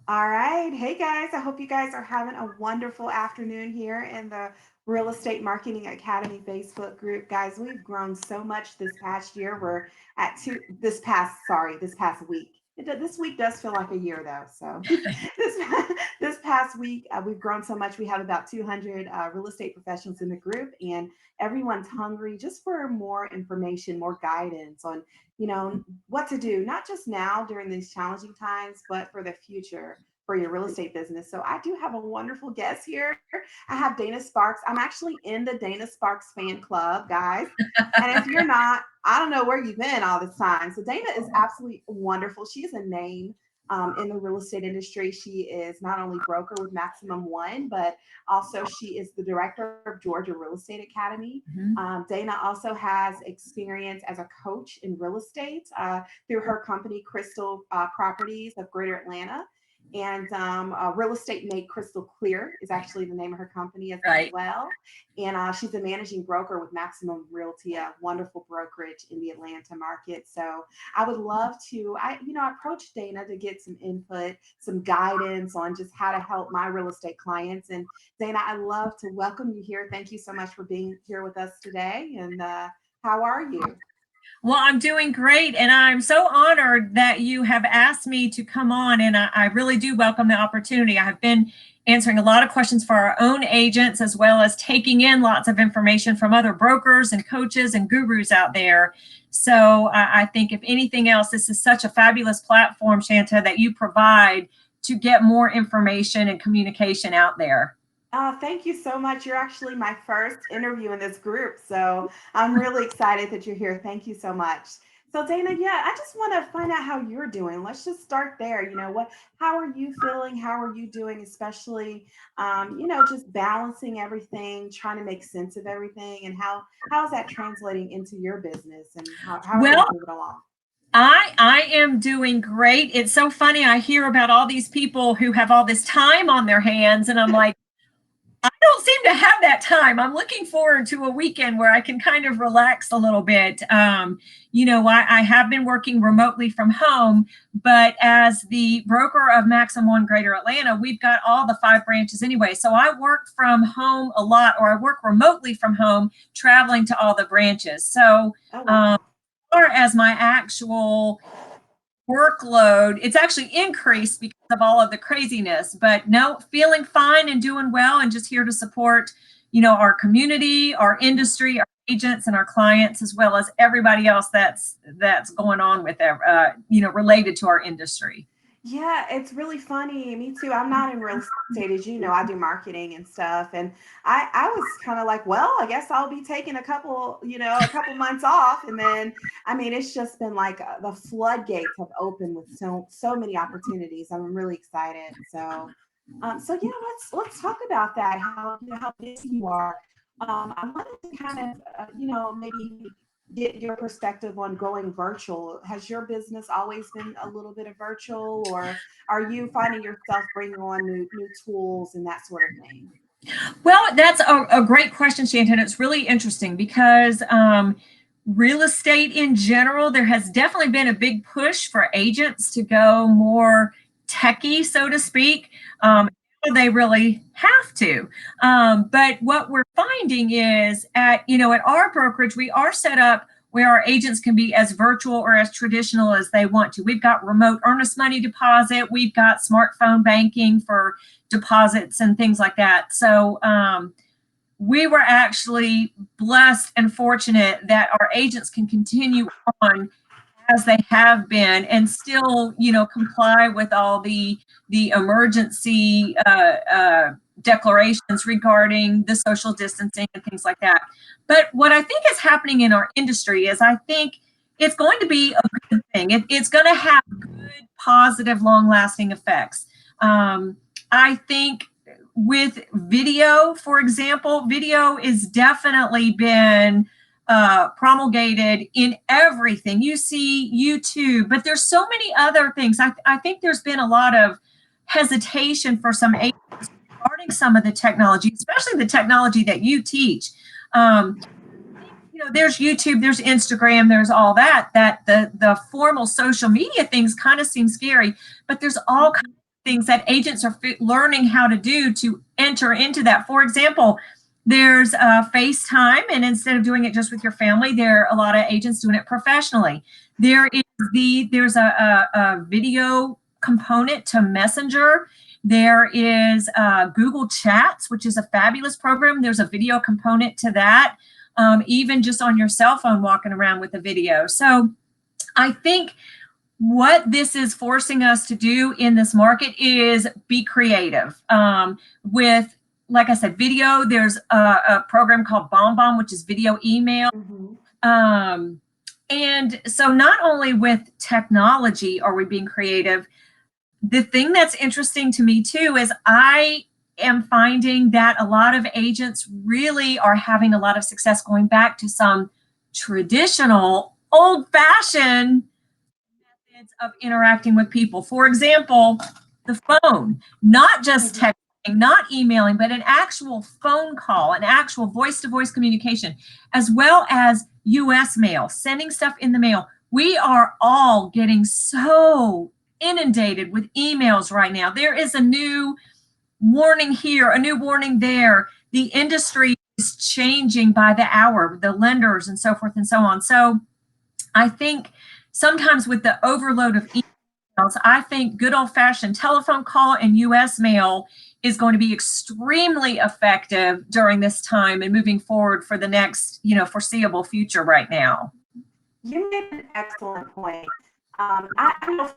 All right. Hey guys, I hope you guys are having a wonderful afternoon here in the Real Estate Marketing Academy Facebook group. Guys, we've grown so much this past year. We're at this past week. This week does feel like a year though. So this past week, we've grown so much. We have about 200 real estate professionals in the group, and everyone's hungry just for more information, more guidance on, what to do, not just now during these challenging times, but for the future for your real estate business. So I do have a wonderful guest here. I have Dana Sparks. I'm actually in the Dana Sparks fan club, guys. And if you're not, I don't know where you've been all this time. So Dana is absolutely wonderful. She is a name in the real estate industry. She is not only broker with Maximum One, but also she is the director of Georgia Real Estate Academy. Mhm. Dana also has experience as a coach in real estate through her company, Crystal Properties of Greater Atlanta. And Real Estate Made Crystal Clear is actually the name of her company as Right. well. And she's a managing broker with Maximum Realty, a wonderful brokerage in the Atlanta market. So I would love to, approach Dana to get some input, some guidance on just how to help my real estate clients. And Dana, I love to welcome you here. Thank you so much for being here with us today. And how are you? Well, I'm doing great, and I'm so honored that you have asked me to come on, and I really do welcome the opportunity. I have been answering a lot of questions for our own agents, as well as taking in lots of information from other brokers and coaches and gurus out there. So I think, if anything else, this is such a fabulous platform, Shanta, that you provide to get more information and communication out there. Thank you so much. You're actually my first interview in this group. So I'm really excited that you're here. Thank you so much. So Dana, yeah, I just want to find out how you're doing. Let's just start there. How are you feeling? How are you doing? Especially, just balancing everything, trying to make sense of everything, and how is that translating into your business, and how are things Well, moving along? I am doing great. It's so funny. I hear about all these people who have all this time on their hands, and I'm like, I don't seem to have that time. I'm looking forward to a weekend where I can kind of relax a little bit. I have been working remotely from home, but as the broker of Maxim One Greater Atlanta, we've got all the 5 branches anyway. So I work from home a lot, or I work remotely from home, traveling to all the branches. So, Oh um, wow. or as my actual workload, it's actually increased because of all of the craziness, but no, feeling fine and doing well, and just here to support, our community, our industry, our agents, and our clients, as well as everybody else that's going on with related to our industry. Yeah, it's really funny. Me too. I'm not in real estate, as you know. I do marketing and stuff, and I was kind of like, well, I guess I'll be taking a couple months off, and then I mean, it's just been like the floodgates have opened with so many opportunities. I'm really excited. So yeah, let's talk about that. How busy you are. I wanted to kind of maybe get your perspective on going virtual. Has your business always been a little bit of virtual, or are you finding yourself bringing on new tools and that sort of thing? Well, that's a great question, Shannon. It's really interesting because real estate in general, there has definitely been a big push for agents to go more techie, so to speak. Um, they really have to. But what we're finding is at our brokerage, we are set up where our agents can be as virtual or as traditional as they want to. We've got remote earnest money deposit. We've got smartphone banking for deposits and things like that. So we were actually blessed and fortunate that our agents can continue on as they have been and still, comply with all the emergency declarations regarding the social distancing and things like that. But what I think is happening in our industry is I think it's going to be a good thing. It's going to have good, positive, long-lasting effects. I think with video, for example, video is definitely been promulgated in everything. You see YouTube, but there's so many other things. I think there's been a lot of hesitation for some agents regarding some of the technology, especially the technology that you teach. Um, there's YouTube, there's Instagram, there's all that. That the formal social media things kind of seem scary, but there's all kinds Mhm. things that agents are learning how to do to enter into that. For example, there's FaceTime, and instead of doing it just with your family, there are a lot of agents doing it professionally. There's a video component to Messenger. There is Google Chats, which is a fabulous program. There's a video component to that, even just on your cell phone walking around with a video. So I think what this is forcing us to do in this market is be creative. With, like I said, video, there's a program called BombBomb, which is video email. And so not only with technology are we being creative, the thing that's interesting to me too is I am finding that a lot of agents really are having a lot of success going back to some traditional, old-fashioned methods of interacting with people. For example, the phone, not just texting, not emailing, but an actual phone call, an actual voice-to-voice communication, as well as US mail, sending stuff in the mail. We are all getting so inundated with emails right now. There is a new warning here, a new warning there. The industry is changing by the hour, the lenders and so forth and so on. So I think sometimes with the overload of emails, I think good old-fashioned telephone call and US mail is going to be extremely effective during this time and moving forward for the next, foreseeable future right now. You made an excellent point. I know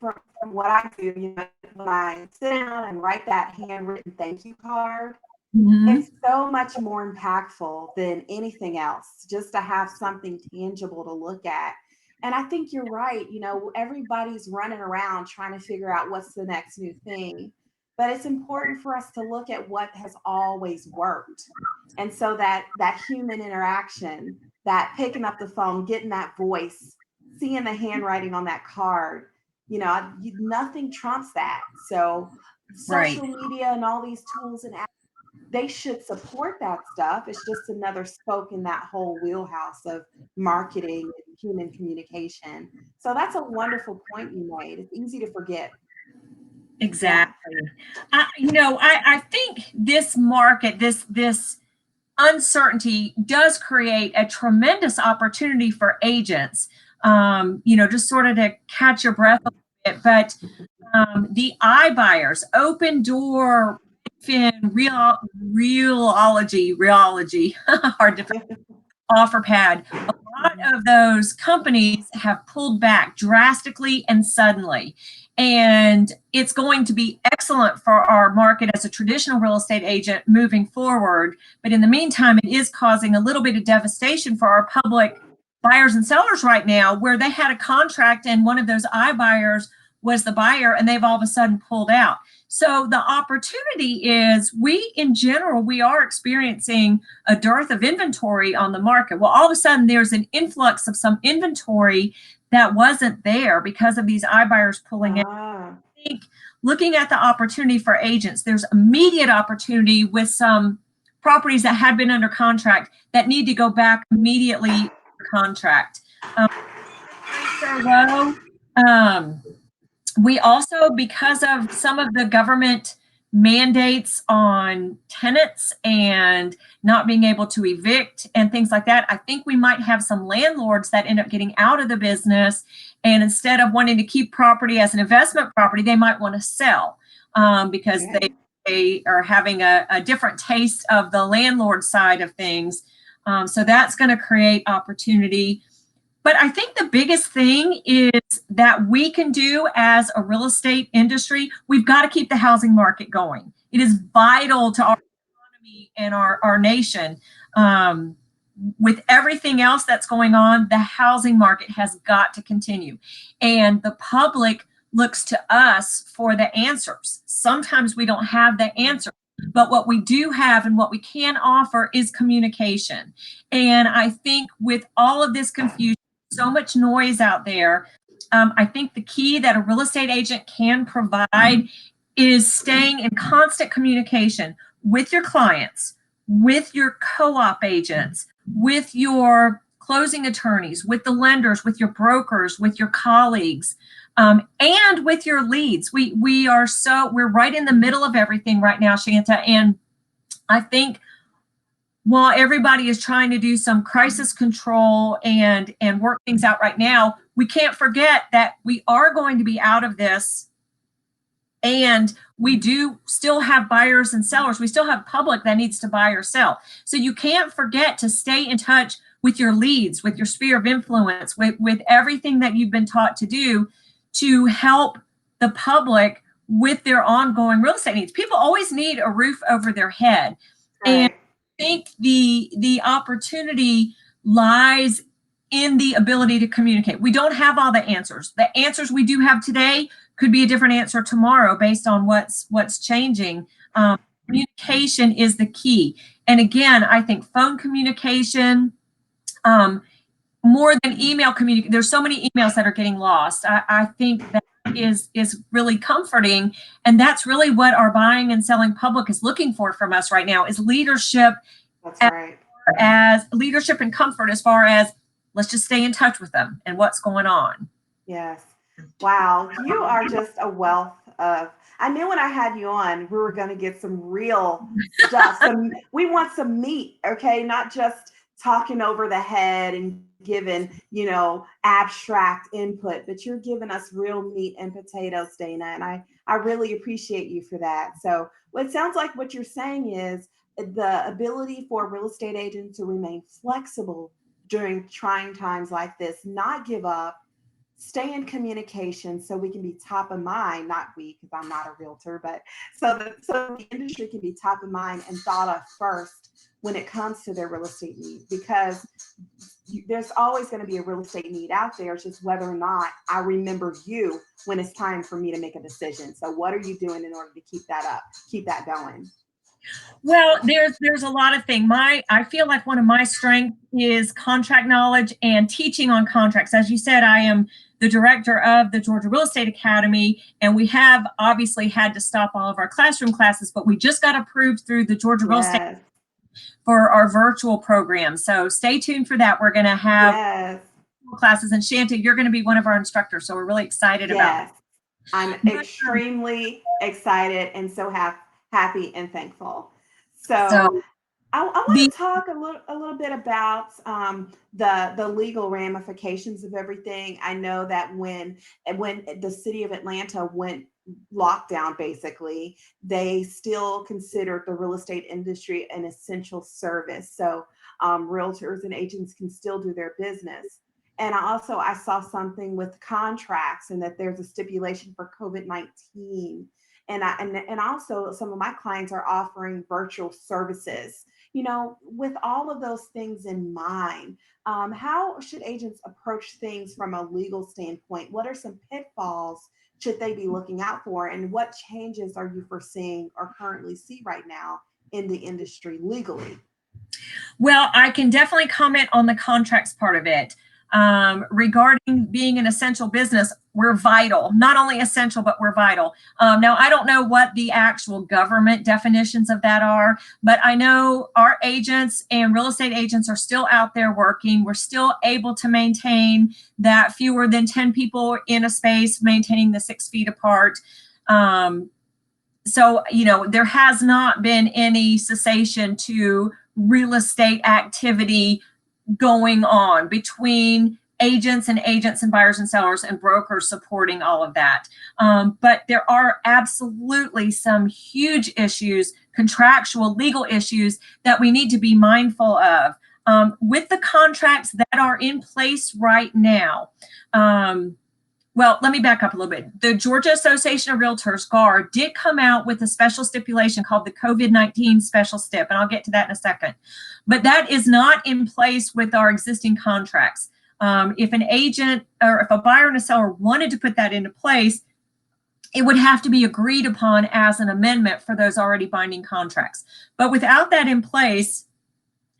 from what I do, when I sit down and write that handwritten thank you card, it's so much more impactful than anything else, just to have something tangible to look at. And I think you're right. Everybody's running around trying to figure out what's the next new thing. But it's important for us to look at what has always worked. And so that human interaction, that picking up the phone, getting that voice, seeing the handwriting on that card, nothing trumps that. So social media and all these tools and apps, they should support that stuff. It's just another spoke in that whole wheelhouse of marketing and human communication. So that's a wonderful point you made. It's easy to forget. Exactly. I think this market, this uncertainty does create a tremendous opportunity for agents, just sort of to catch your breath a little bit. But the iBuyers, open door, Realology, hard to OfferPad. A lot of those companies have pulled back drastically and suddenly. And it's going to be excellent for our market as a traditional real estate agent moving forward. But in the meantime, it is causing a little bit of devastation for our public buyers and sellers right now, where they had a contract and one of those iBuyers was the buyer and they've all of a sudden pulled out. So the opportunity is in general, we are experiencing a dearth of inventory on the market. Well, all of a sudden there's an influx of some inventory that wasn't there because of these iBuyers pulling out. I think looking at the opportunity for agents, there's immediate opportunity with some properties that had been under contract that need to go back immediately under contract. Rates are low. We also, because of some of the government mandates on tenants and not being able to evict and things like that, I think we might have some landlords that end up getting out of the business, and instead of wanting to keep property as an investment property, they might want to sell because they are having a different taste of the landlord side of things. So that's going to create opportunity. But I think the biggest thing is that we can do as a real estate industry, we've got to keep the housing market going. It is vital to our economy and our nation. With everything else that's going on, the housing market has got to continue. And the public looks to us for the answers. Sometimes we don't have the answer, but what we do have and what we can offer is communication. And I think with all of this confusion, so much noise out there, I think the key that a real estate agent can provide is staying in constant communication with your clients, with your co-op agents, with your closing attorneys, with the lenders, with your brokers, with your colleagues, And with your leads. We're right in the middle of everything right now, Shanta. And I think while everybody is trying to do some crisis control and work things out right now, we can't forget that we are going to be out of this, and we do still have buyers and sellers. We still have public that needs to buy or sell. So you can't forget to stay in touch with your leads, with your sphere of influence, with everything that you've been taught to do to help the public with their ongoing real estate needs. People always need a roof over their head. And Right. I think the opportunity lies in the ability to communicate. We don't have all the answers. The answers we do have today could be a different answer tomorrow based on what's changing. Communication is the key. And again, I think phone communication, more than email communication. There's so many emails that are getting lost. I think that is really comforting, and that's really what our buying and selling public is looking for from us right now, is leadership. That's right. As leadership and comfort, as far as let's just stay in touch with them and what's going on. Yes. Wow. You are just a wealth of, I knew when I had you on, we were going to get some real stuff. We want some meat, okay? Not just talking over the head and giving, abstract input, but you're giving us real meat and potatoes, Dana. And I really appreciate you for that. So what it sounds like what you're saying is the ability for real estate agents to remain flexible during trying times like this, not give up, stay in communication so we can be top of mind, not we, because I'm not a realtor, but so the industry can be top of mind and thought of first when it comes to their real estate need, because there's always going to be a real estate need out there. It's just whether or not I remember you when it's time for me to make a decision. So what are you doing in order to keep that up, keep that going? Well, there's a lot of things. I feel like one of my strengths is contract knowledge and teaching on contracts. As you said, I am the director of the Georgia Real Estate Academy, and we have obviously had to stop all of our classroom classes, but we just got approved through the Georgia Real Estate Yes. for our virtual program. So stay tuned for that. We're going to have Yes. classes, and Shanta, you're going to be one of our instructors. So we're really excited about that. Yes. I'm But, extremely excited and so happy and thankful. so So I the want to talk a little bit about the legal ramifications of everything. I know that when the city of Atlanta went lockdown, basically, they still considered the real estate industry an essential service. So realtors and agents can still do their business. And I saw something with contracts and that there's a stipulation for COVID-19. And also some of my clients are offering virtual services. With all of those things in mind, how should agents approach things from a legal standpoint? What are some pitfalls should they be looking out for? And what changes are you foreseeing or currently see right now in the industry legally? Well, I can definitely comment on the contracts part of it. Regarding being an essential business, we're vital. Not only essential, but we're vital. Now, I don't know what the actual government definitions of that are, but I know our agents and real estate agents are still out there working. We're still able to maintain that fewer than 10 people in a space, maintaining the 6 feet apart. So, there has not been any cessation to real estate activity going on between agents and buyers and sellers and brokers supporting all of that. But there are absolutely some huge issues, contractual legal issues that we need to be mindful of. With the contracts that are in place right now, well, let me back up a little bit. The Georgia Association of Realtors, GAR, did come out with a special stipulation called the COVID-19 special STIP, and I'll get to that in a second. But that is not in place with our existing contracts. If an agent or if a buyer and a seller wanted to put that into place, it would have to be agreed upon as an amendment for those already binding contracts. But without that in place,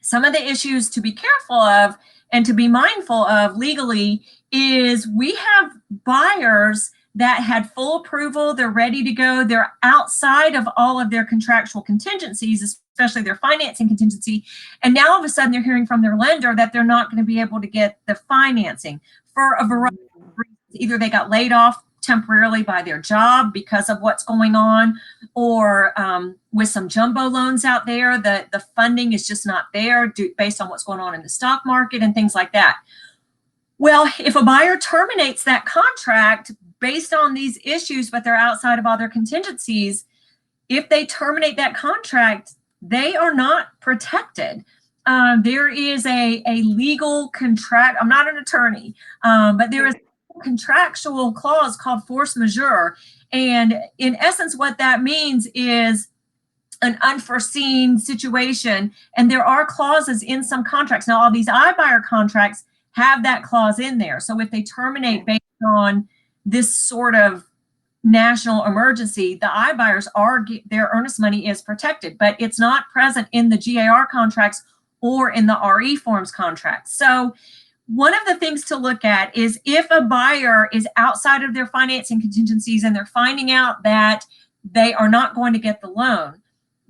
some of the issues to be careful of and to be mindful of legally is we have buyers that had full approval, they're ready to go, they're outside of all of their contractual contingencies, especially their financing contingency, and now all of a sudden they're hearing from their lender that they're not going to be able to get the financing for a variety of reasons. Either they got laid off temporarily by their job because of what's going on, or with some jumbo loans out there, the funding is just not there based on what's going on in the stock market and things like that. Well, if a buyer terminates that contract based on these issues, but they're outside of all their contingencies, if they terminate that contract, they are not protected. There is a legal contract. I'm not an attorney, but there is a contractual clause called force majeure. And in essence, what that means is an unforeseen situation. And there are clauses in some contracts. Now, all these iBuyer contracts have that clause in there. So if they terminate based on this sort of national emergency, the iBuyers their earnest money is protected, but it's not present in the GAR contracts or in the RE forms contracts. So one of the things to look at is if a buyer is outside of their financing contingencies and they're finding out that they are not going to get the loan,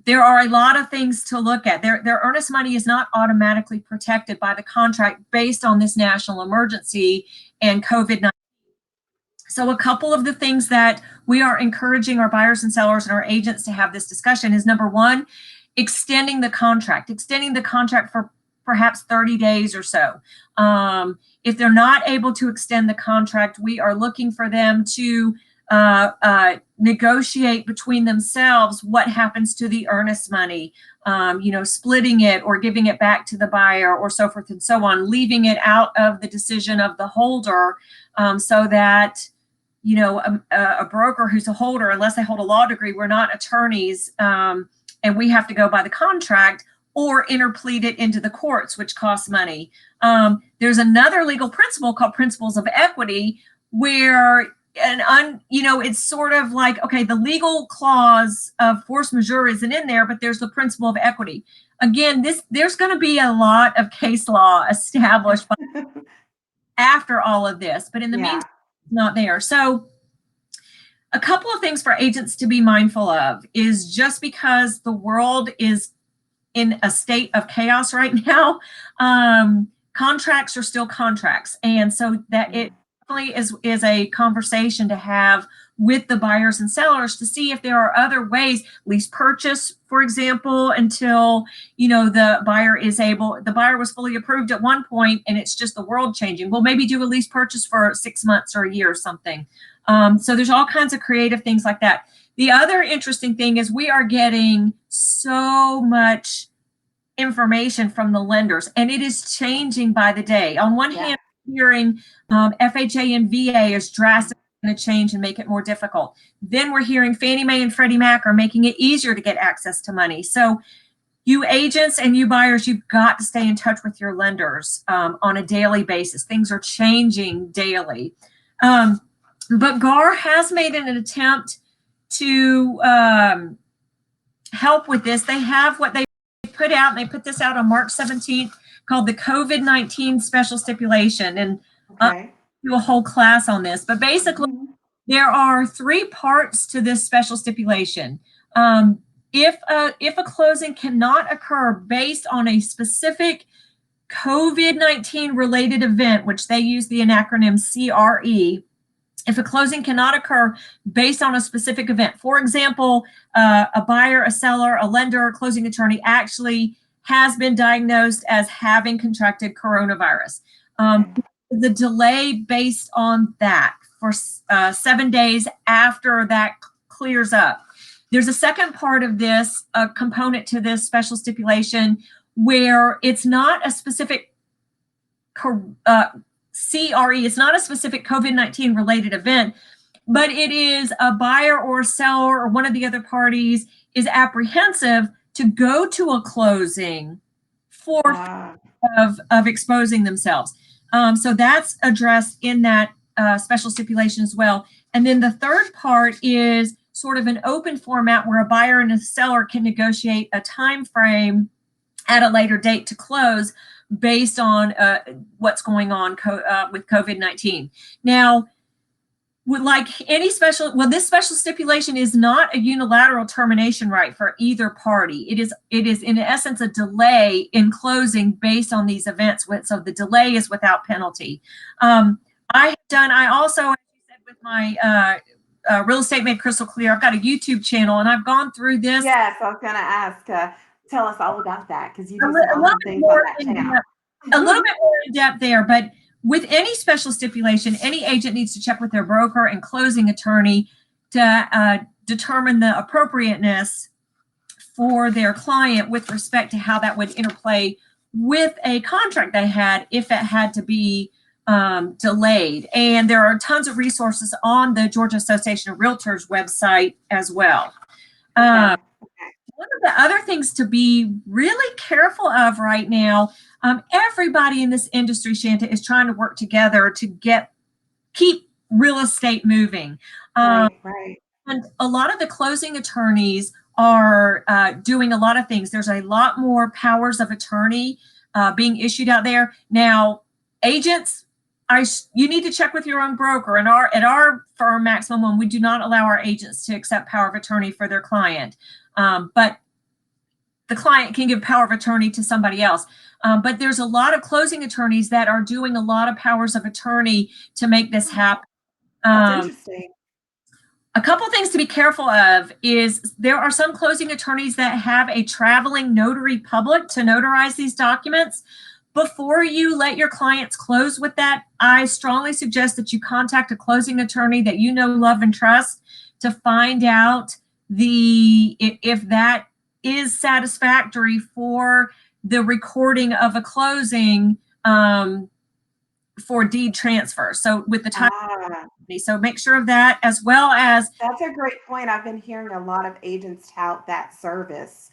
there are a lot of things to look at. Their earnest money is not automatically protected by the contract based on this national emergency and COVID-19. So a couple of the things that we are encouraging our buyers and sellers and our agents to have this discussion is, number one, extending the contract for perhaps 30 days or so. If they're not able to extend the contract, we are looking for them to negotiate between themselves what happens to the earnest money, splitting it or giving it back to the buyer or so forth and so on, leaving it out of the decision of the holder, so that a broker who's a holder, unless they hold a law degree, we're not attorneys, and we have to go by the contract or interplead it into the courts, which costs money. There's another legal principle called principles of equity, where it's sort of like, okay, the legal clause of force majeure isn't in there, but there's the principle of equity. Again, there's going to be a lot of case law established after all of this, but in the meantime, it's not there. So a couple of things for agents to be mindful of is, just because the world is in a state of chaos right now, contracts are still contracts. And so that it definitely is a conversation to have with the buyers and sellers to see if there are other ways, lease purchase, for example, until, the buyer was fully approved at one point and it's just the world changing. Well, maybe do a lease purchase for 6 months or a year or something. So there's all kinds of creative things like that. The other interesting thing is we are getting so much information from the lenders, and it is changing by the day. On one hand, hearing FHA and VA is drastically going to change and make it more difficult. Then we're hearing Fannie Mae and Freddie Mac are making it easier to get access to money. So you agents and you buyers, you've got to stay in touch with your lenders on a daily basis. Things are changing daily. But GAR has made an attempt to help with this. They have what they put out, and they put this out on March 17th, called the COVID-19 Special Stipulation. And do a whole class on this. But basically, there are 3 parts to this special stipulation. If a closing cannot occur based on a specific COVID-19 related event, which they use the acronym CRE, if a closing cannot occur based on a specific event, for example, a buyer, a seller, a lender, a closing attorney actually has been diagnosed as having contracted coronavirus. The delay based on that for 7 days after that clears up. There's a second part of this, a component to this special stipulation, where it's not a specific CRE, it's not a specific COVID-19 related event, but it is a buyer or a seller or one of the other parties is apprehensive to go to a closing for of exposing themselves. So that's addressed in that special stipulation as well. And then the third part is sort of an open format where a buyer and a seller can negotiate a time frame at a later date to close based on what's going on with COVID-19. Now, like any this special stipulation is not a unilateral termination right for either party. It is in essence a delay in closing based on these events. So the delay is without penalty. I also with my Real Estate Made Crystal Clear. I've got a YouTube channel, and I've gone through this Yes, I was going to ask, tell us all about that because you a, do some a little awesome bit things on more that in channel. depth, a little bit more in depth there. But with any special stipulation, any agent needs to check with their broker and closing attorney to determine the appropriateness for their client with respect to how that would interplay with a contract they had if it had to be delayed. And there are tons of resources on the Georgia Association of Realtors website as well. Okay. One of the other things to be really careful of right now, everybody in this industry, Shanta, is trying to work together to keep real estate moving. Right. And a lot of the closing attorneys are doing a lot of things. There's a lot more powers of attorney being issued out there. Now, agents, you need to check with your own broker. And at our firm, Maximum One, we do not allow our agents to accept power of attorney for their client. But the client can give power of attorney to somebody else. But there's a lot of closing attorneys that are doing a lot of powers of attorney to make this happen. That's interesting. A couple things to be careful of is there are some closing attorneys that have a traveling notary public to notarize these documents. Before you let your clients close with that, I strongly suggest that you contact a closing attorney that you know, love, and trust to find out if that is satisfactory for the recording of a closing for deed transfer. So with the title company, so make sure of that, as well as. That's a great point. I've been hearing a lot of agents tout that service,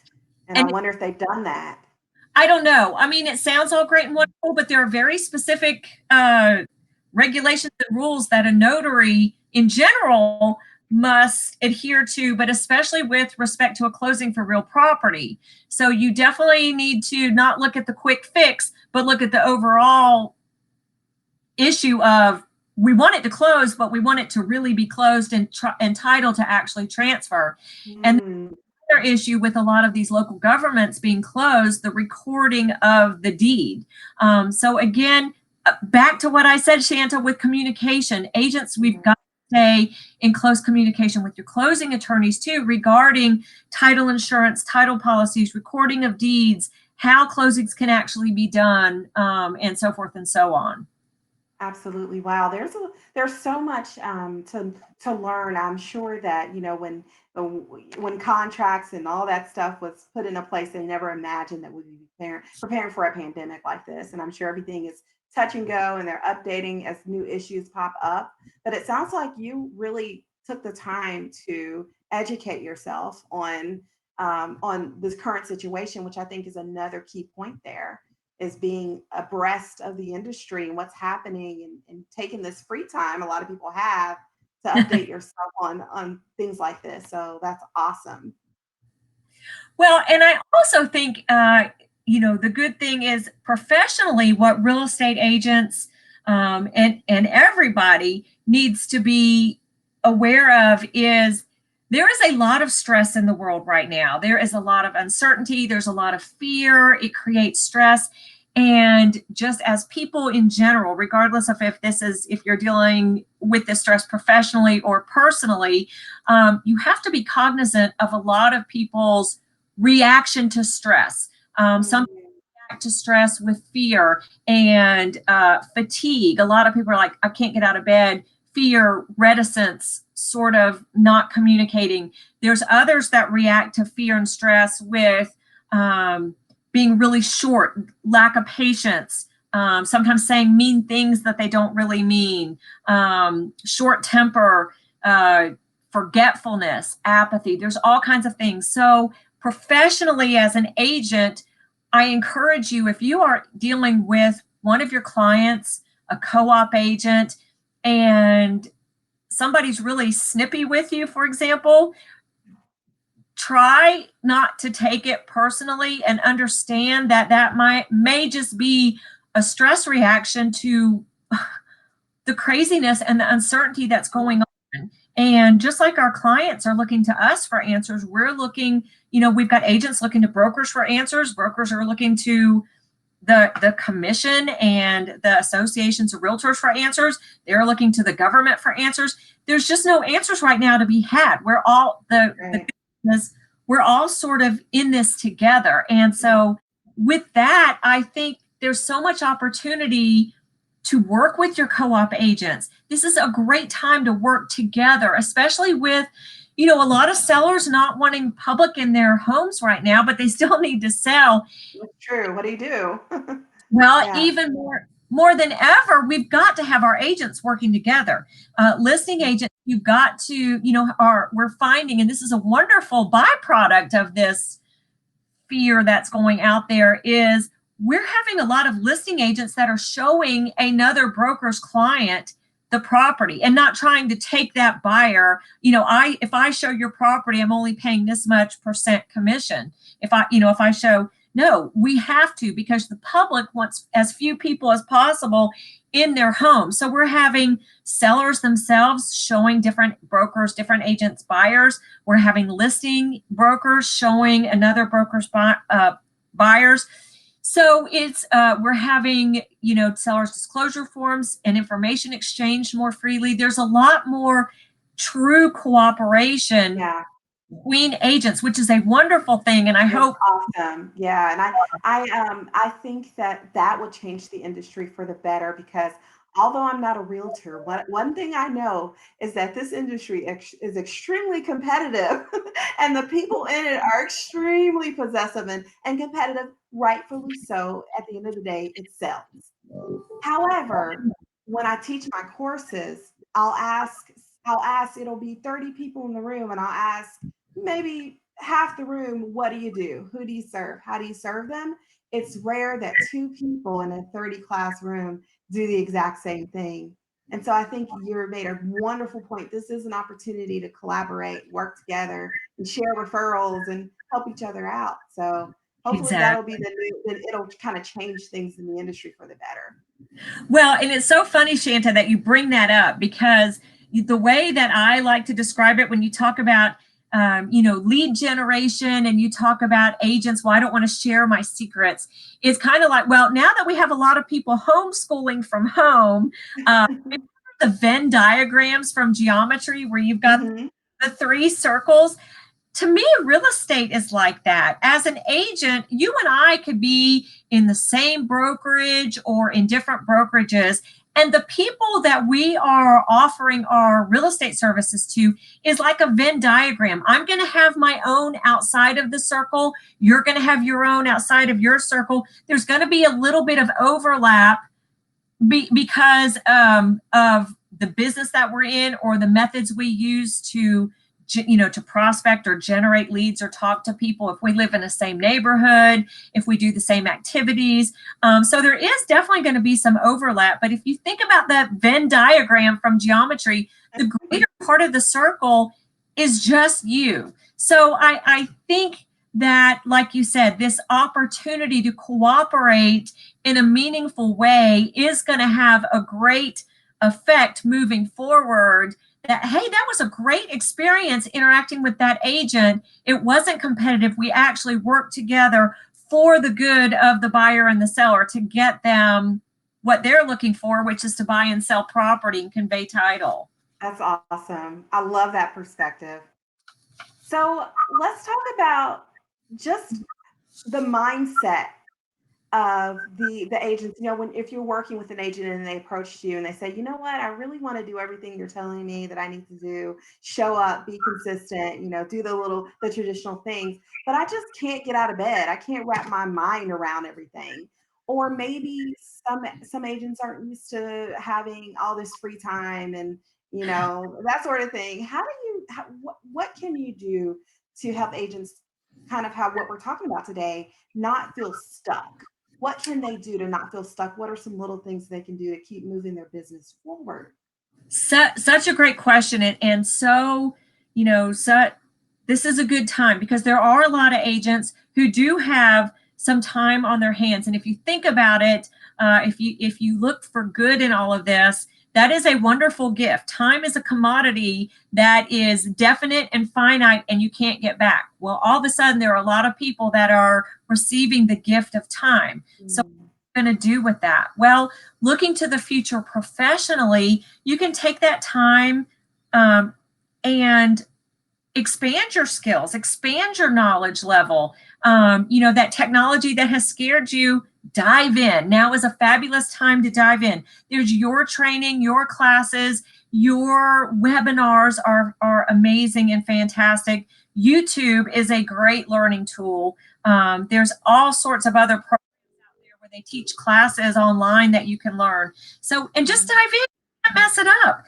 and I wonder if they've done that. I don't know. I mean, it sounds all great and wonderful, but there are very specific regulations and rules that a notary in general must adhere to, but especially with respect to a closing for real property. So you definitely need to not look at the quick fix, but look at the overall issue of we want it to close, but we want it to really be closed and entitled to actually transfer. And the other issue with a lot of these local governments being closed, the recording of the deed. So again, back to what I said, Shanta, with communication, agents, we've got to stay in close communication with your closing attorneys too, regarding title insurance, title policies, recording of deeds, how closings can actually be done, and so forth and so on. Absolutely. Wow. There's so much to learn. I'm sure that, you know, when contracts and all that stuff was put into place, they never imagined that we'd be preparing for a pandemic like this. And I'm sure everything is touch and go and they're updating as new issues pop up. But it sounds like you really took the time to educate yourself on this current situation, which I think is another key point there, is being abreast of the industry and what's happening, and taking this free time a lot of people have to update yourself on things like this. So that's awesome. Well, and I also think, you know, the good thing is professionally what real estate agents and everybody needs to be aware of is there is a lot of stress in the world right now. There is a lot of uncertainty. There's a lot of fear. It creates stress. And just as people in general, regardless of if you're dealing with this stress professionally or personally, you have to be cognizant of a lot of people's reaction to stress. Some people react to stress with fear and fatigue. A lot of people are like, I can't get out of bed. Fear, reticence, sort of not communicating. There's others that react to fear and stress with being really short, lack of patience, sometimes saying mean things that they don't really mean, short temper, forgetfulness, apathy. There's all kinds of things. So professionally as an agent, I encourage you, if you are dealing with one of your clients, a co-op agent, and somebody's really snippy with you, for example, try not to take it personally and understand that may just be a stress reaction to the craziness and the uncertainty that's going on. And just like our clients are looking to us for answers, we're looking, you know, we've got agents looking to brokers for answers. Brokers are looking to the commission and the associations of realtors for answers. They're looking to the government for answers. There's just no answers right now to be had. We're all the business, we're all sort of in this together. And so with that, I think there's so much opportunity to work with your co-op agents. This is a great time to work together, especially with, you know, a lot of sellers not wanting public in their homes right now, but they still need to sell. That's true. What do you do? Well, Yeah. even more than ever, we've got to have our agents working together. Listing agents, you've got to, you know, we're finding, and this is a wonderful byproduct of this fear that's going out there, is we're having a lot of listing agents that are showing another broker's client the property and not trying to take that buyer. You know, if I show your property, I'm only paying this much percent commission. If I show, no, we have to, because the public wants as few people as possible in their home. So we're having sellers themselves showing different brokers, different agents, buyers. We're having listing brokers showing another broker's buyers. So it's we're having, you know, sellers disclosure forms and information exchanged more freely. There's a lot more true cooperation between agents, which is a wonderful thing. And I hope awesome. Yeah, and I think that would change the industry for the better, because although I'm not a realtor, one thing I know is that this industry is extremely competitive, and the people in it are extremely possessive and competitive, rightfully so. At the end of the day, it sells. However, when I teach my courses, I'll ask, it'll be 30 people in the room, and I'll ask maybe half the room, what do you do? Who do you serve? How do you serve them? It's rare that two people in a 30 class room do the exact same thing. And so I think you made a wonderful point. This is an opportunity to collaborate, work together, and share referrals and help each other out. So hopefully that'll be exactly. the new, it'll kind of change things in the industry for the better. Well, and it's so funny, Shanta, that you bring that up, because the way that I like to describe it when you talk about, you know, lead generation and you talk about agents, well, I don't want to share my secrets. It's kind of like, well, now that we have a lot of people homeschooling from home, the Venn diagrams from geometry where you've got the three circles. To me, real estate is like that. As an agent, you and I could be in the same brokerage or in different brokerages, and the people that we are offering our real estate services to is like a Venn diagram. I'm going to have my own outside of the circle. You're going to have your own outside of your circle. There's going to be a little bit of overlap because of the business that we're in, or the methods we use to, you know, to prospect or generate leads or talk to people, if we live in the same neighborhood, if we do the same activities. So there is definitely going to be some overlap. But if you think about that Venn diagram from geometry, the greater part of the circle is just you. So I think that, like you said, this opportunity to cooperate in a meaningful way is going to have a great effect moving forward. That, hey, that was a great experience interacting with that agent. It wasn't competitive. We actually worked together for the good of the buyer and the seller to get them what they're looking for, which is to buy and sell property and convey title. That's awesome. I love that perspective. So let's talk about just the mindset of the agents. You know, when if you're working with an agent and they approach you and they say, you know what, I really want to do everything you're telling me that I need to do, show up, be consistent, you know, do the traditional things, but I just can't get out of bed. I can't wrap my mind around everything. Or maybe some agents aren't used to having all this free time and, you know, that sort of thing. What can you do to help agents kind of have what we're talking about today, not feel stuck? What can they do to not feel stuck? What are some little things they can do to keep moving their business forward? Such a great question. And so, you know, this is a good time, because there are a lot of agents who do have some time on their hands. And if you think about it, if you look for good in all of this, that is a wonderful gift. Time is a commodity that is definite and finite, and you can't get back. Well, all of a sudden, there are a lot of people that are receiving the gift of time. So going to do with that? Well, looking to the future professionally, you can take that time and expand your skills, expand your knowledge level. That technology that has scared you, dive in. Now is a fabulous time to dive in. There's your training, your classes, your webinars are amazing and fantastic. YouTube is a great learning tool. There's all sorts of other programs out there where they teach classes online that you can learn. So, and just dive in, don't mess it up.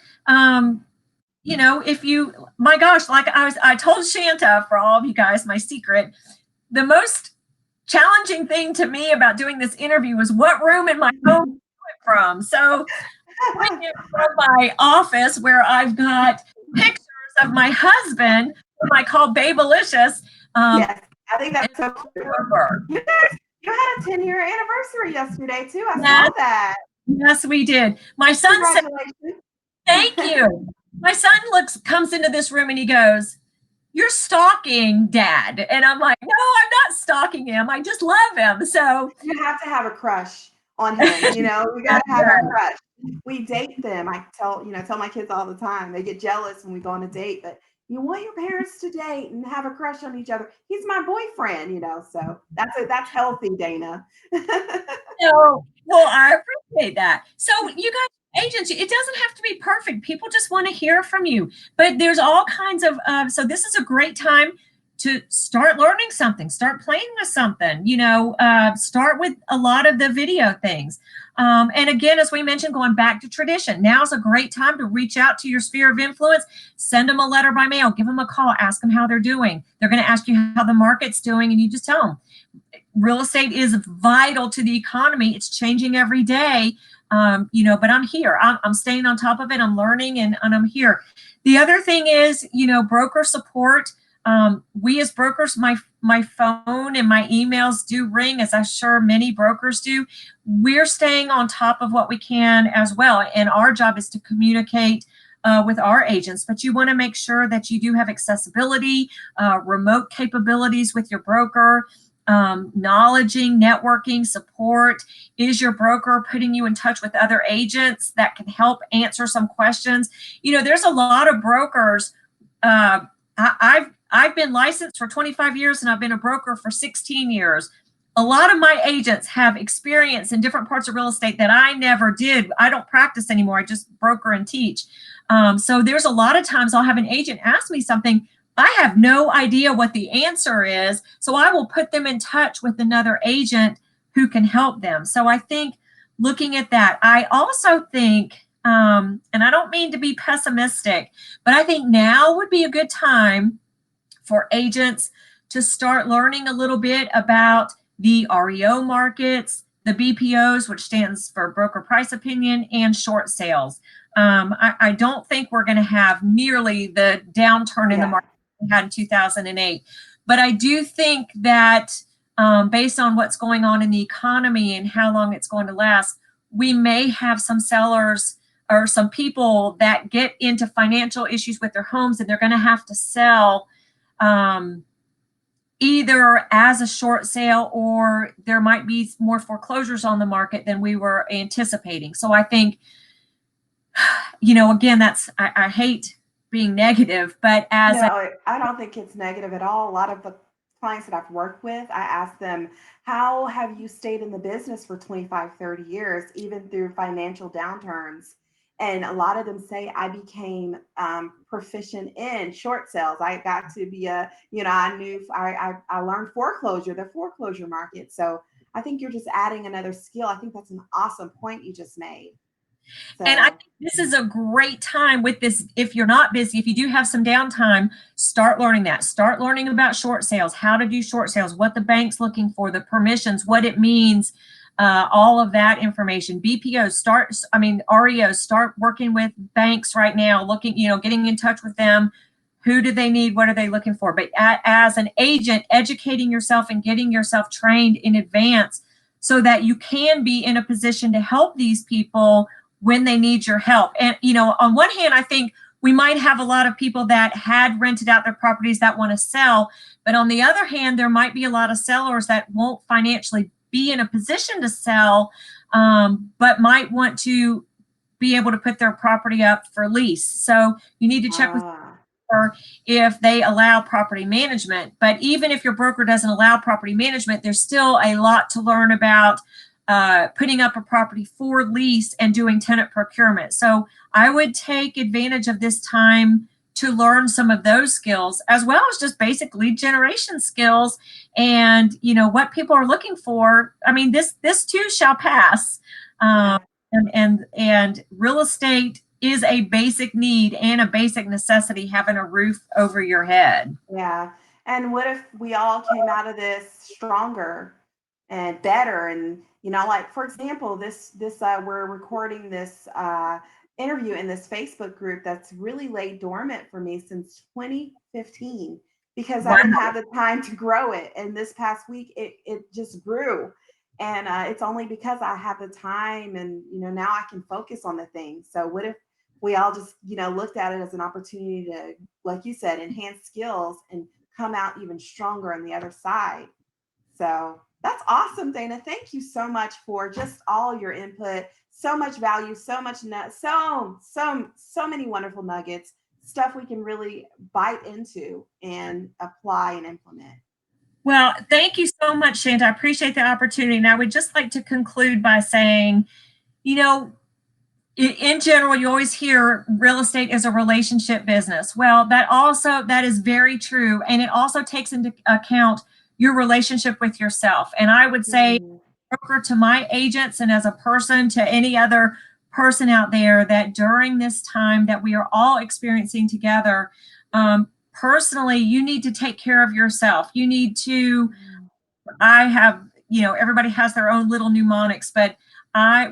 If you, my gosh, like I told Shanta, for all of you guys, my secret, the most challenging thing to me about doing this interview was what room in my home to do it from. So bring it from my office where I've got pictures of my husband, whom I call Babelicious. Yes, I think that's so cute. You had a 10-year anniversary yesterday too. I saw that. Yes, we did. My son said, "Thank you." My son comes into this room and he goes, "You're stalking Dad." And I'm like, "No, I'm not stalking him. I just love him." So you have to have a crush on him. We got to have a crush. We date them. I tell my kids all the time. They get jealous when we go on a date, but you want your parents to date and have a crush on each other. He's my boyfriend, so that's healthy, Dana. well, I appreciate that. So you guys, agents, it doesn't have to be perfect. People just want to hear from you. But there's all kinds of, so this is a great time to start learning something, start playing with something, start with a lot of the video things. And again, as we mentioned, going back to tradition, now's a great time to reach out to your sphere of influence, send them a letter by mail, give them a call, ask them how they're doing. They're going to ask you how the market's doing, and you just tell them. Real estate is vital to the economy. It's changing every day, but I'm here. I'm staying on top of it. I'm learning, and I'm here. The other thing is, broker support. We as brokers, my phone and my emails do ring, as I'm sure many brokers do. We're staying on top of what we can as well. And our job is to communicate with our agents, but you want to make sure that you do have accessibility, remote capabilities with your broker, knowledging, networking, support. Is your broker putting you in touch with other agents that can help answer some questions? There's a lot of brokers. I've been licensed for 25 years and I've been a broker for 16 years. A lot of my agents have experience in different parts of real estate that I never did. I don't practice anymore. I just broker and teach. So there's a lot of times I'll have an agent ask me something. I have no idea what the answer is. So I will put them in touch with another agent who can help them. So I think looking at that, I also think, and I don't mean to be pessimistic, but I think now would be a good time for agents to start learning a little bit about the REO markets, the BPOs, which stands for broker price opinion, and short sales. I don't think we're going to have nearly the downturn in the market we had in 2008. But I do think that based on what's going on in the economy and how long it's going to last, we may have some sellers or some people that get into financial issues with their homes, and they're going to have to sell either as a short sale, or there might be more foreclosures on the market than we were anticipating. So I think, again, I hate being negative, but I don't think it's negative at all. A lot of the clients that I've worked with, I ask them, how have you stayed in the business for 25, 30 years, even through financial downturns? And a lot of them say, I became proficient in short sales. I got to be I learned the foreclosure market. So I think you're just adding another skill. I think that's an awesome point you just made. So. And I think this is a great time with this. If you're not busy, if you do have some downtime, start learning that. Start learning about short sales, how to do short sales, what the bank's looking for, the permissions, what it means, all of that information. BPOs, REOs, start working with banks right now, getting in touch with them. Who do they need? What are they looking for? But as an agent, educating yourself and getting yourself trained in advance so that you can be in a position to help these people when they need your help. And, on one hand, I think we might have a lot of people that had rented out their properties that want to sell. But on the other hand, there might be a lot of sellers that won't financially be in a position to sell, but might want to be able to put their property up for lease. So you need to check with Ah, if they allow property management. But even if your broker doesn't allow property management, there's still a lot to learn about putting up a property for lease and doing tenant procurement. So I would take advantage of this time to learn some of those skills, as well as just basic lead generation skills and, you know, what people are looking for. I mean, this too shall pass. Um, yeah. and real estate is a basic need and a basic necessity, having a roof over your head. Yeah. And what if we all came out of this stronger and better? And, you know, like for example, we're recording this interview in this Facebook group that's really laid dormant for me since 2015 because I Wow. didn't have the time to grow it. And this past week it just grew. And it's only because I have the time and, you know, now I can focus on the things. So what if we all just, you know, looked at it as an opportunity to, like you said, enhance skills and come out even stronger on the other side. So that's awesome, Dana. Thank you so much for just all your input. So much value, so much so many wonderful nuggets, stuff we can really bite into and apply and implement. Well, thank you so much, Shanta. I appreciate the opportunity. And I would just like to conclude by saying, you know, in general, you always hear real estate is a relationship business. Well, that is very true. And it also takes into account your relationship with yourself. And I would say, Mm, broker to my agents and as a person to any other person out there, that during this time that we are all experiencing together, personally, you need to take care of yourself. You need to, mm, I have, you know, everybody has their own little mnemonics, but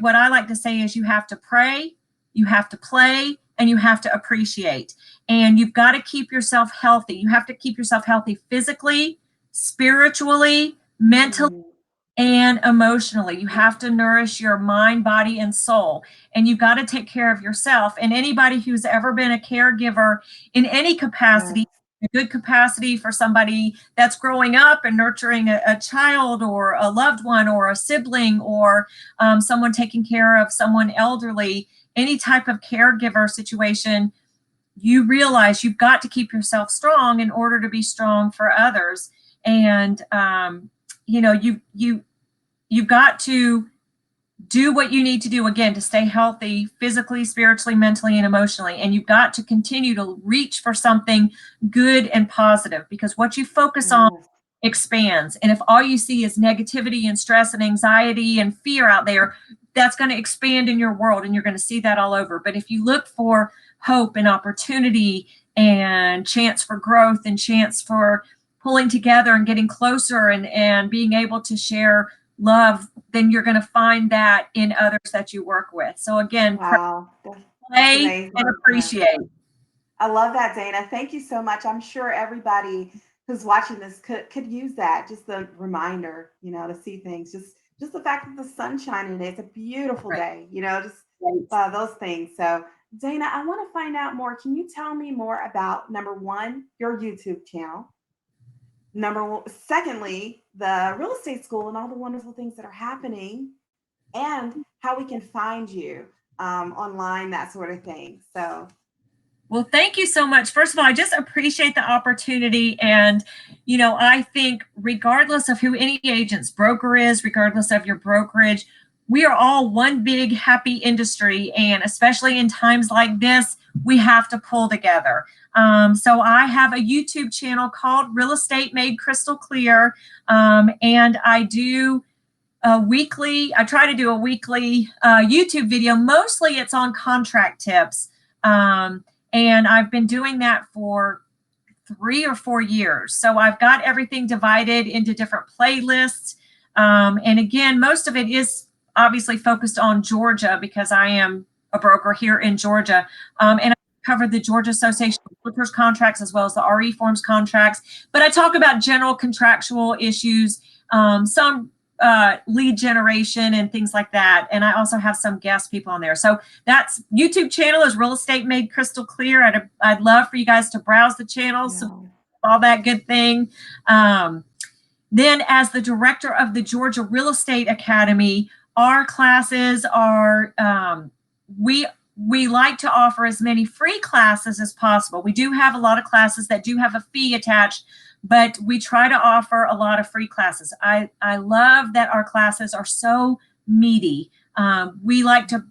what I like to say is you have to pray, you have to play, and you have to appreciate. And you've got to keep yourself healthy. You have to keep yourself healthy physically, spiritually, mentally, mm, and emotionally. You have to nourish your mind, body, and soul. And you've got to take care of yourself. And anybody who's ever been a caregiver in any yes, capacity, a good capacity for somebody that's growing up and nurturing a child or a loved one or a sibling or someone taking care of someone elderly, any type of caregiver situation, you realize you've got to keep yourself strong in order to be strong for others. And you know, you've got to do what you need to do again to stay healthy physically, spiritually, mentally, and emotionally. And you've got to continue to reach for something good and positive, because what you focus on yes, expands. And if all you see is negativity and stress and anxiety and fear out there, that's going to expand in your world and you're going to see that all over. But if you look for hope and opportunity and chance for growth and chance for pulling together and getting closer and being able to share love, then you're going to find that in others that you work with. So again, wow, that's play and amazing. Yes. appreciate. I love that, Dana. Thank you so much. I'm sure everybody who's watching this could use that. Just a reminder, you know, to see things. Just the fact that the sun's shining today. It's a beautiful Right. day. You know, just Right. those things. So, Dana, I want to find out more. Can you tell me more about number one, your YouTube channel? Secondly, the real estate school and all the wonderful things that are happening, and how we can find you online, that sort of thing. So, Well, thank you so much. First of all, I just appreciate the opportunity. And, you know, I think regardless of who any agent's broker is, regardless of your brokerage, we are all one big happy industry. And especially in times like this, we have to pull together. So I have a YouTube channel called Real Estate Made Crystal Clear. And I do I try to do a weekly YouTube video. Mostly it's on contract tips. And I've been doing that for 3 or 4 years. So I've got everything divided into different playlists. And again, most of it is obviously focused on Georgia because I am a broker here in Georgia. And I cover the Georgia Association of Realtors contracts as well as the RE forms contracts. But I talk about general contractual issues, some lead generation and things like that. And I also have some guest people on there. So that's YouTube channel is Real Estate Made Crystal Clear. I'd love for you guys to browse the channel, so yeah. all that good thing. Um, Then as the director of the Georgia Real Estate Academy, our classes are, we like to offer as many free classes as possible. We do have a lot of classes that do have a fee attached, but we try to offer a lot of free classes. I love that our classes are so meaty. We like to,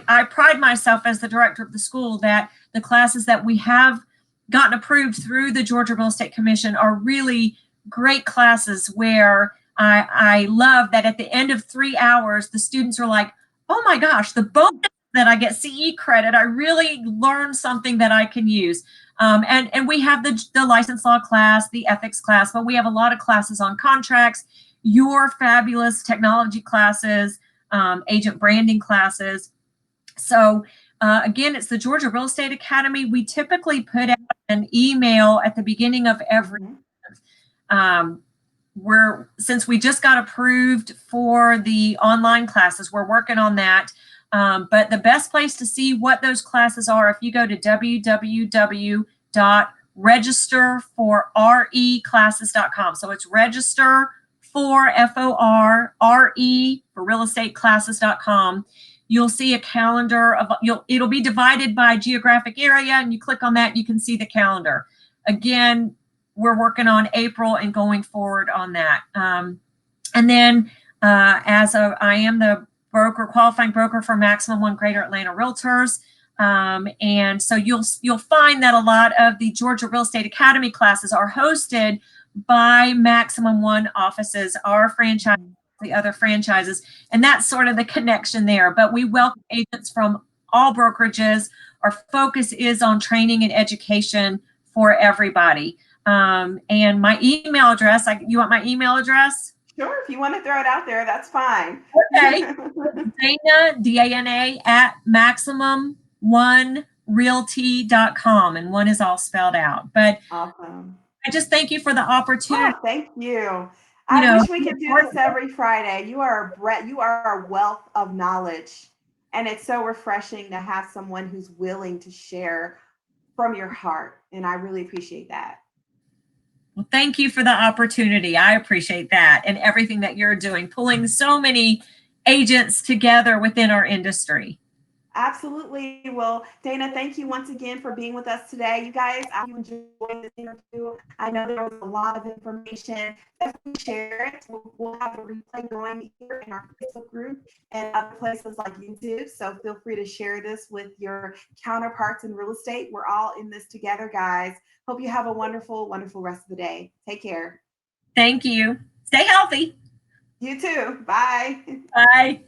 I pride myself as the director of the school that the classes that we have gotten approved through the Georgia Real Estate Commission are really great classes where I love that at the end of 3 hours, the students are like, oh my gosh, the bonus that I get CE credit, I really learned something that I can use. And we have the license law class, the ethics class, but we have a lot of classes on contracts, your fabulous technology classes, agent branding classes. So again, it's the Georgia Real Estate Academy. We typically put out an email at the beginning of every month. Since we just got approved for the online classes, we're working on that. But the best place to see what those classes are, if you go to www.registerforreclasses.com. So it's register for FORRE for real estate classes.com. You'll see a calendar of it'll be divided by geographic area, and you click on that, and you can see the calendar. Again, we're working on April and going forward on that. And then I am the qualifying broker for Maximum One Greater Atlanta Realtors. And so you'll find that a lot of the Georgia Real Estate Academy classes are hosted by Maximum One offices, our franchise, the other franchises, and that's sort of the connection there. But we welcome agents from all brokerages. Our focus is on training and education for everybody. And my email address, you want my email address? Sure, if you want to throw it out there, that's fine. Okay. Dana, D-A-N-A, at MaximumOneRealty.com, and one is all spelled out. But awesome. I just thank you for the opportunity. Oh, thank you. I wish we could do this every Friday. You are a wealth of knowledge, and it's so refreshing to have someone who's willing to share from your heart, and I really appreciate that. Well, thank you for the opportunity. I appreciate that and everything that you're doing, pulling so many agents together within our industry. Absolutely. Well, Dana, thank you once again for being with us today. You guys, I hope you enjoyed this interview. I know there was a lot of information. Definitely share it. We'll have a replay going here in our Facebook group and other places like YouTube. So feel free to share this with your counterparts in real estate. We're all in this together, guys. Hope you have a wonderful, wonderful rest of the day. Take care. Thank you. Stay healthy. You too. Bye. Bye.